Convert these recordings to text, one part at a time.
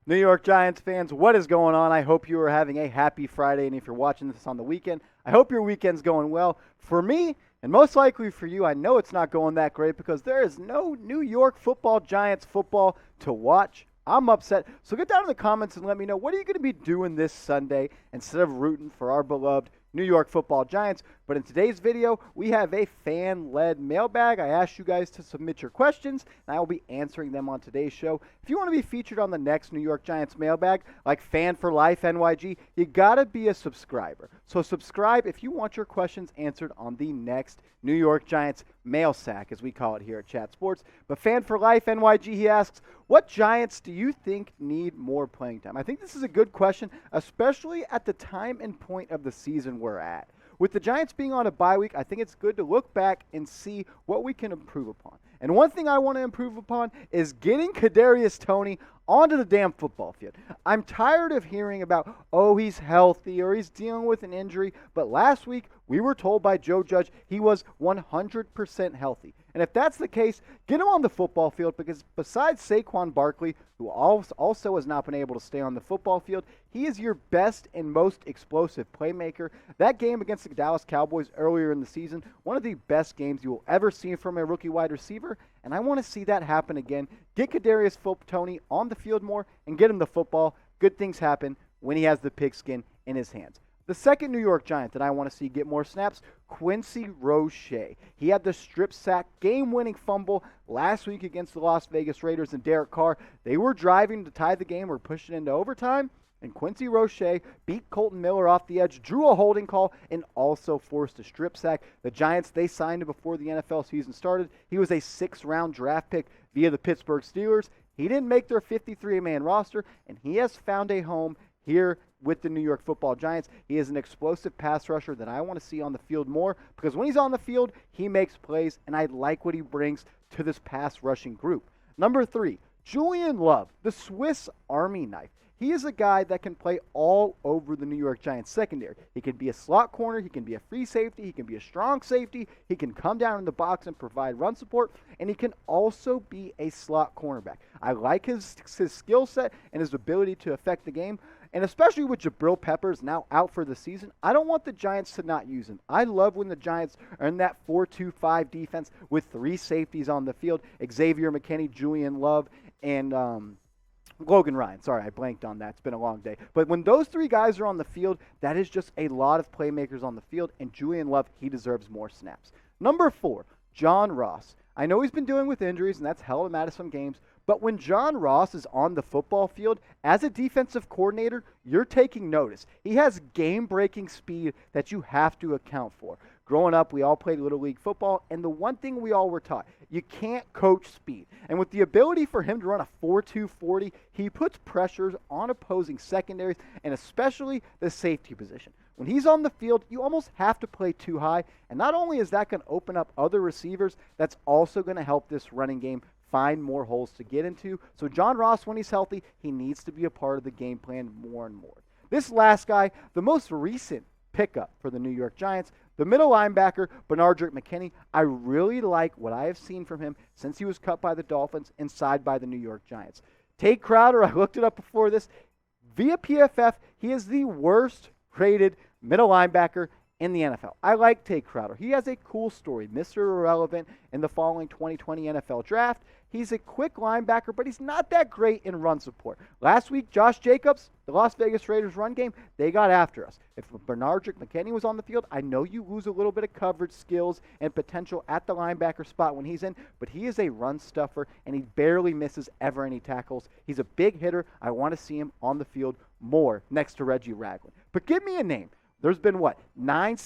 New York Giants fans, what is going on? I hope you are having a happy Friday, and if you're watching this on the weekend, I hope your weekend's going well. For me, and most likely for you, I know it's not going that great because there is no New York football Giants football to watch. I'm upset. So get down in the comments and let me know, what are you going to be doing this Sunday instead of rooting for our beloved New York football Giants? But in today's video, we have a fan-led mailbag. I asked you guys to submit your questions, and I will be answering them on today's show. If you want to be featured on the next New York Giants mailbag, like Fan for Life NYG, you got to be a subscriber. So subscribe if you want your questions answered on the next New York Giants mail sack, as we call it here at Chat Sports. But Fan for Life NYG, he asks, what Giants do you think need more playing time? I think this is a good question, especially at the time and point of the season we're at. With the Giants being on a bye week, I think it's good to look back and see what we can improve upon. And one thing I want to improve upon is getting Kadarius Toney onto the damn football field. I'm tired of hearing about, oh, he's healthy or he's dealing with an injury. But last week, we were told by Joe Judge he was 100% healthy. And if that's the case, get him on the football field, because besides Saquon Barkley, who also has not been able to stay on the football field, he is your best and most explosive playmaker. That game against the Dallas Cowboys earlier in the season, one of the best games you will ever see from a rookie wide receiver, and I want to see that happen again. Get Kadarius Toney on the field more and get him the football. Good things happen when he has the pigskin in his hands. The second New York Giant that I want to see get more snaps, Quincy Roche. He had the strip sack, game-winning fumble last week against the Las Vegas Raiders and Derek Carr. They were driving to tie the game or push it into overtime, and Quincy Roche beat Colton Miller off the edge, drew a holding call, and also forced a strip sack. The Giants, they signed him before the NFL season started. He was a 6th-round draft pick via the Pittsburgh Steelers. He didn't make their 53-man roster, and he has found a home here with the New York football Giants. He is an explosive pass rusher that I want to see on the field more, because when he's on the field, he makes plays, and I like what he brings to this pass rushing group. Number 3, Julian Love, the Swiss Army knife. He is a guy that can play all over the New York Giants secondary. He can be a slot corner, he can be a free safety, he can be a strong safety, he can come down in the box and provide run support, and he can also be a slot cornerback. I like his skill set and his ability to affect the game, and especially with Jabril Peppers now out for the season, I don't want the Giants to not use him. I love when the Giants are in that 4-2-5 defense with 3 safeties on the field, Xavier McKinney, Julian Love, and Logan Ryan. Sorry, I blanked on that. It's been a long day. But when those 3 guys are on the field, that is just a lot of playmakers on the field, and Julian Love, he deserves more snaps. Number 4, John Ross. I know he's been dealing with injuries, and that's held him out of some games, but when John Ross is on the football field, as a defensive coordinator, you're taking notice. He has game-breaking speed that you have to account for. Growing up, we all played Little League football, and the one thing we all were taught, you can't coach speed. And with the ability for him to run a 4.2 40, he puts pressures on opposing secondaries, and especially the safety position. When he's on the field, you almost have to play too high, and not only is that going to open up other receivers, that's also going to help this running game find more holes to get into. So John Ross, when he's healthy, he needs to be a part of the game plan more and more. This last guy, the most recent pickup for the New York Giants, the middle linebacker, Benardrick McKinney. I really like what I have seen from him since he was cut by the Dolphins and signed by the New York Giants. Tate Crowder, I looked it up before this. Via PFF, he is the worst rated middle linebacker in the NFL. I like Tate Crowder. He has a cool story. Mr. Irrelevant in the following 2020 NFL Draft. He's a quick linebacker, but he's not that great in run support. Last week, Josh Jacobs, the Las Vegas Raiders run game, they got after us. If Benardrick McKinney was on the field, I know you lose a little bit of coverage skills and potential at the linebacker spot when he's in, but he is a run stuffer, and he barely misses ever any tackles. He's a big hitter. I want to see him on the field more next to Reggie Ragland. But give me a name. There's been, 9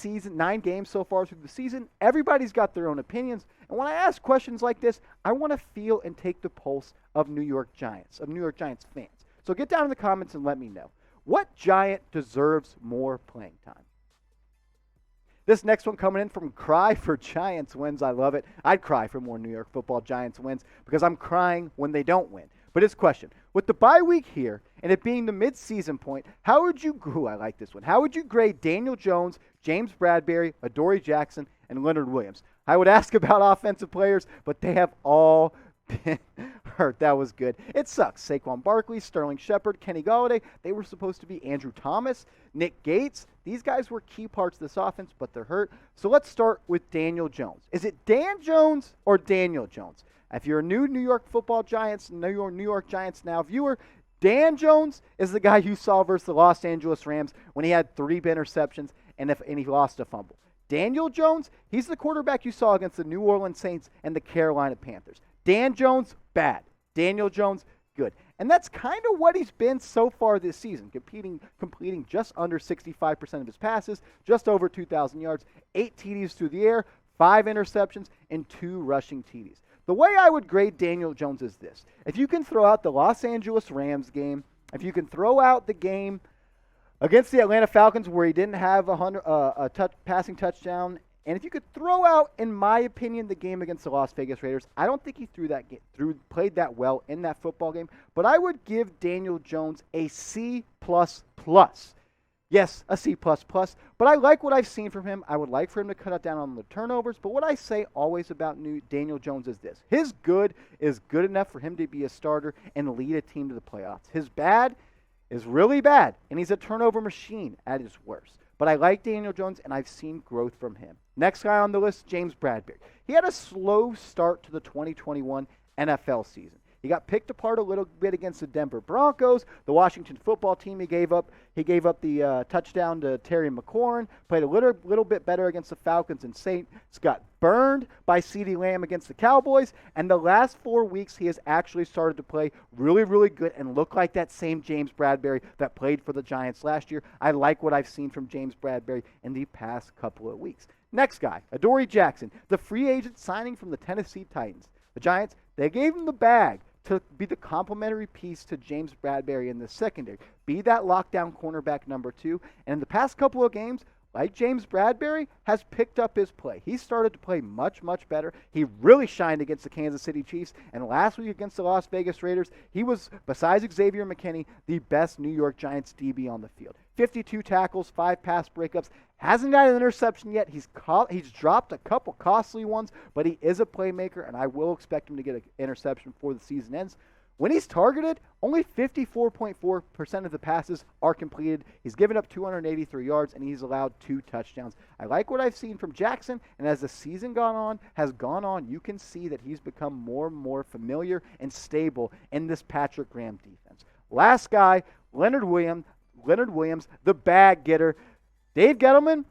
games so far through the season. Everybody's got their own opinions. And when I ask questions like this, I want to feel and take the pulse of New York Giants fans. So get down in the comments and let me know. What Giant deserves more playing time? This next one coming in from Cry for Giants Wins. I love it. I'd cry for more New York football Giants wins because I'm crying when they don't win. But his question, with the bye week here and it being the midseason point, how would you grade Daniel Jones, James Bradberry, Adoree Jackson, and Leonard Williams? I would ask about offensive players, but they have all been hurt. That was good. It sucks. Saquon Barkley, Sterling Shepard, Kenny Golladay, they were supposed to be Andrew Thomas, Nick Gates. These guys were key parts of this offense, but they're hurt. So let's start with Daniel Jones. Is it Dan Jones or Daniel Jones? If you're a new New York New York Giants Now viewer, Dan Jones is the guy you saw versus the Los Angeles Rams when he had 3 interceptions and he lost a fumble. Daniel Jones, he's the quarterback you saw against the New Orleans Saints and the Carolina Panthers. Dan Jones, bad. Daniel Jones, good. And that's kind of what he's been so far this season, completing just under 65% of his passes, just over 2,000 yards, 8 TDs through the air, 5 interceptions, and 2 rushing TDs. The way I would grade Daniel Jones is this. If you can throw out the Los Angeles Rams game, if you can throw out the game against the Atlanta Falcons where he didn't have a passing touchdown, and if you could throw out, in my opinion, the game against the Las Vegas Raiders, I don't think he played that well in that football game, but I would give Daniel Jones a C++. Yes, a C++, but I like what I've seen from him. I would like for him to cut down on the turnovers, but what I say always about Daniel Jones is this. His good is good enough for him to be a starter and lead a team to the playoffs. His bad is really bad, and he's a turnover machine at his worst. But I like Daniel Jones, and I've seen growth from him. Next guy on the list, James Bradberry. He had a slow start to the 2021 NFL season. He got picked apart a little bit against the Denver Broncos. The Washington football team, he gave up the touchdown to Terry McLaurin. Played a little bit better against the Falcons and Saints. Got burned by CeeDee Lamb against the Cowboys. And the last 4 weeks, he has actually started to play really, really good and look like that same James Bradberry that played for the Giants last year. I like what I've seen from James Bradberry in the past couple of weeks. Next guy, Adoree Jackson, the free agent signing from the Tennessee Titans. The Giants, they gave him the bag to be the complementary piece to James Bradberry in the secondary. Be that lockdown cornerback number 2. And in the past couple of games, like James Bradberry, has picked up his play. He started to play much, much better. He really shined against the Kansas City Chiefs. And last week against the Las Vegas Raiders, he was, besides Xavier McKinney, the best New York Giants DB on the field. 52 tackles, 5 pass breakups. Hasn't got an interception yet. He's dropped a couple costly ones, but he is a playmaker, and I will expect him to get an interception before the season ends. When he's targeted, only 54.4% of the passes are completed. He's given up 283 yards, and he's allowed 2 touchdowns. I like what I've seen from Jackson, and as the season has gone on, you can see that he's become more and more familiar and stable in this Patrick Graham defense. Last guy, Leonard Williams, the bag getter. Dave Gettleman,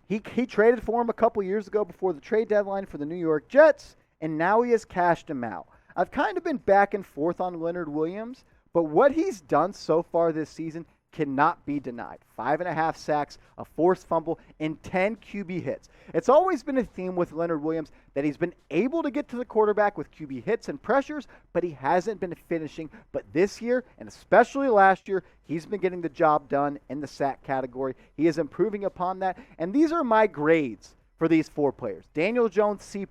he traded for him a couple years ago before the trade deadline for the New York Jets, and now he has cashed him out. I've kind of been back and forth on Leonard Williams, but what he's done so far this season cannot be denied. 5.5 sacks, a forced fumble, and 10 QB hits. It's always been a theme with Leonard Williams that he's been able to get to the quarterback with QB hits and pressures, but he hasn't been finishing. But this year, and especially last year, he's been getting the job done in the sack category. He is improving upon that, and these are my grades for these 4 players. Daniel Jones, C++.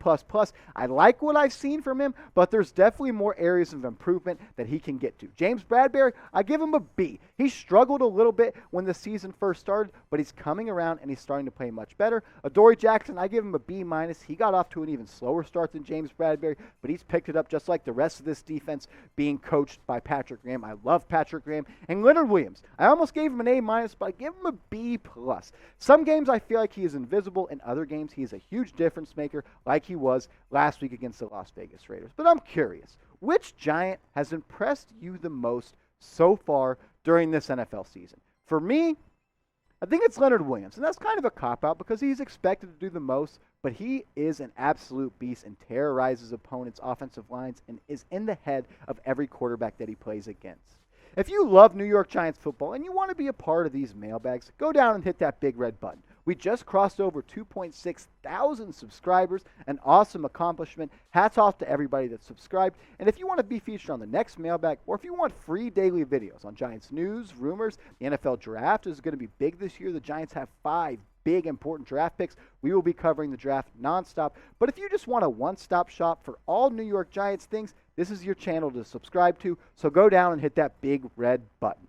I like what I've seen from him, but there's definitely more areas of improvement that he can get to. James Bradberry, I give him a B. He struggled a little bit when the season first started, but he's coming around and he's starting to play much better. Adoree Jackson, I give him a B-. He got off to an even slower start than James Bradberry, but he's picked it up just like the rest of this defense being coached by Patrick Graham. I love Patrick Graham. And Leonard Williams, I almost gave him an A-, but I give him a B+. Some games I feel like he is invisible. In other games, he is a huge difference maker like he was last week against the Las Vegas Raiders. But I'm curious, which Giant has impressed you the most so far during this NFL season? For me, I think it's Leonard Williams, and that's kind of a cop-out because he's expected to do the most, but he is an absolute beast and terrorizes opponents' offensive lines and is in the head of every quarterback that he plays against. If you love New York Giants football and you want to be a part of these mailbags, go down and hit that big red button. We just crossed over 2.6 thousand subscribers, an awesome accomplishment. Hats off to everybody that subscribed. And if you want to be featured on the next mailbag, or if you want free daily videos on Giants news, rumors, the NFL draft is going to be big this year. The Giants have 5 big important draft picks. We will be covering the draft nonstop. But if you just want a one-stop shop for all New York Giants things, this is your channel to subscribe to. So go down and hit that big red button.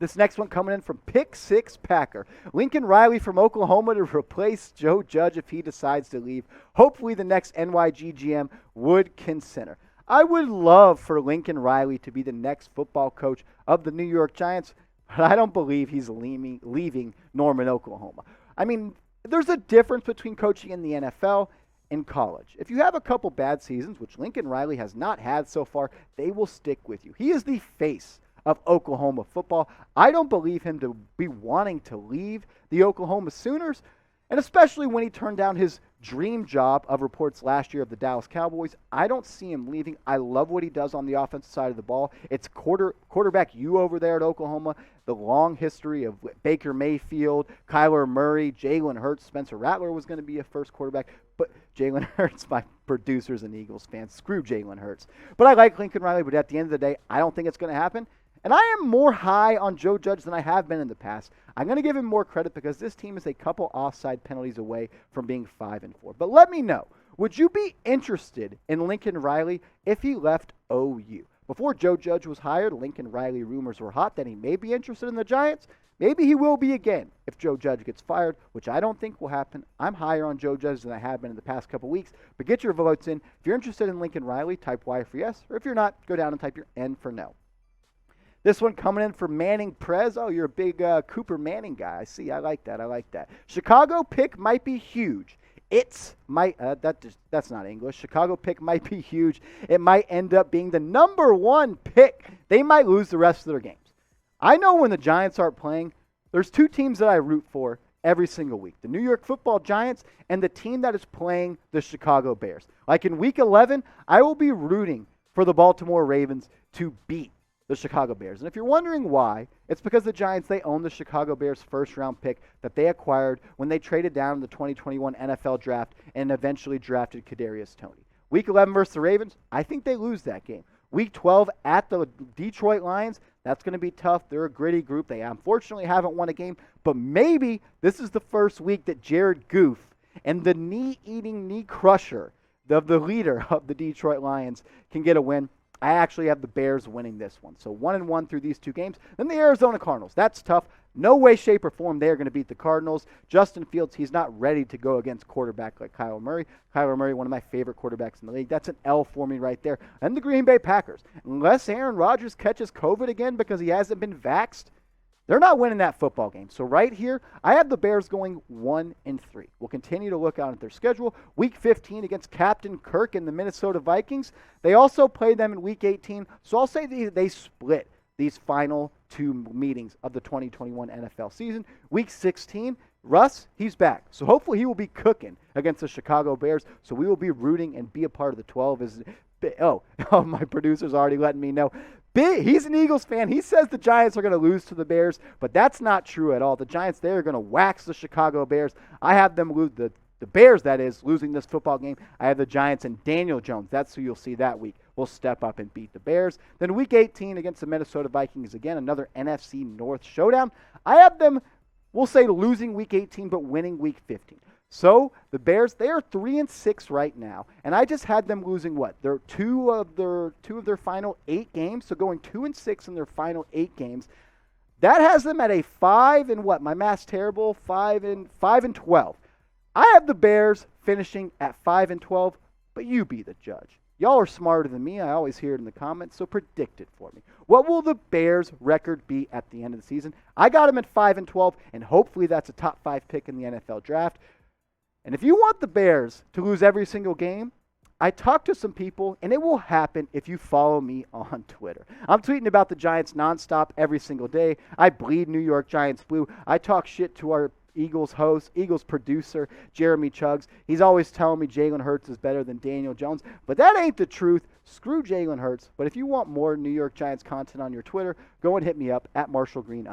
This next one coming in from Pick 6 Packer. Licoln Riley from Oklahoma to replace Joe Judge if he decides to leave. Hopefully the next NYG GM would consider. I would love for Lincoln Riley to be the next football coach of the New York Giants, but I don't believe he's leaving Norman, Oklahoma. I mean, there's a difference between coaching in the NFL and college. If you have a couple bad seasons, which Lincoln Riley has not had so far, they will stick with you. He is the face of Oklahoma football. I don't believe him to be wanting to leave the Oklahoma Sooners, and especially when he turned down his dream job of reports last year of the Dallas Cowboys. I don't see him leaving. I love what he does on the offensive side of the ball. It's quarterback you over there at Oklahoma, the long history of Baker Mayfield, Kyler Murray, Jalen Hurts. Spencer Rattler was going to be a first quarterback, but Jalen Hurts, my producers and Eagles fans, screw Jalen Hurts. But I like Lincoln Riley, but at the end of the day, I don't think it's going to happen. And I am more high on Joe Judge than I have been in the past. I'm going to give him more credit because this team is a couple offside penalties away from being 5-4. But let me know, would you be interested in Lincoln Riley if he left OU? Before Joe Judge was hired, Lincoln Riley rumors were hot that he may be interested in the Giants. Maybe he will be again if Joe Judge gets fired, which I don't think will happen. I'm higher on Joe Judge than I have been in the past couple weeks. But get your votes in. If you're interested in Lincoln Riley, type Y for yes. Or if you're not, go down and type your N for no. This one coming in from Manning Prez. Oh, you're a big Cooper Manning guy. I see. I like that. Chicago pick might be huge. That's not English. Chicago pick might be huge. It might end up being the number one pick. They might lose the rest of their games. I know when the Giants aren't playing, there's two teams that I root for every single week. The New York Football Giants and the team that is playing the Chicago Bears. Like in Week 11, I will be rooting for the Baltimore Ravens to beat the Chicago Bears. And if you're wondering why, it's because the Giants, they own the Chicago Bears first-round pick that they acquired when they traded down in the 2021 NFL Draft and eventually drafted Kadarius Toney. Week 11 versus the Ravens, I think they lose that game. Week 12 at the Detroit Lions, that's going to be tough. They're a gritty group. They unfortunately haven't won a game, but maybe this is the first week that Jared Goff and the knee-eating, knee-crusher of the leader of the Detroit Lions can get a win. I actually have the Bears winning this one. So 1-1 through these two games. Then the Arizona Cardinals. That's tough. No way, shape, or form they're going to beat the Cardinals. Justin Fields, he's not ready to go against quarterback like Kyler Murray. Kyler Murray, one of my favorite quarterbacks in the league. That's an L for me right there. And the Green Bay Packers. Unless Aaron Rodgers catches COVID again because he hasn't been vaxxed, they're not winning that football game. So right here, I have the Bears going 1-3. We'll continue to look out at their schedule. Week 15 against Captain Kirk and the Minnesota Vikings. They also play them in Week 18. So I'll say they split these final two meetings of the 2021 NFL season. Week 16, Russ, he's back. So hopefully he will be cooking against the Chicago Bears. So we will be rooting and be a part of the 12. My producer's already letting me know. He's an Eagles fan. He says the Giants are going to lose to the Bears, but that's not true at all. The Giants, they are going to wax the Chicago Bears. I have them lose, the Bears, that is, losing this football game. I have the Giants and Daniel Jones. That's who you'll see that week. Will step up and beat the Bears. Then Week 18 against the Minnesota Vikings, again, another NFC North showdown. I have them, we'll say, losing Week 18, but winning Week 15. So the Bears, they are 3-6 right now, and I just had them losing what? They're two of their final 8 games, so going 2-6 in their final 8 games. That has them at a 5 and what? My math's terrible. 5-12. I have the Bears finishing at 5-12, but you be the judge. Y'all are smarter than me. I always hear it in the comments, so predict it for me. What will the Bears' record be at the end of the season? I got them at 5-12, and hopefully that's a top 5 pick in the NFL draft. And if you want the Bears to lose every single game, I talked to some people, and it will happen if you follow me on Twitter. I'm tweeting about the Giants nonstop every single day. I bleed New York Giants blue. I talk shit to our Eagles host, Eagles producer, Jeremy Chuggs. He's always telling me Jalen Hurts is better than Daniel Jones, but that ain't the truth. Screw Jalen Hurts. But if you want more New York Giants content on your Twitter, go and hit me up at @MarshallGreen_.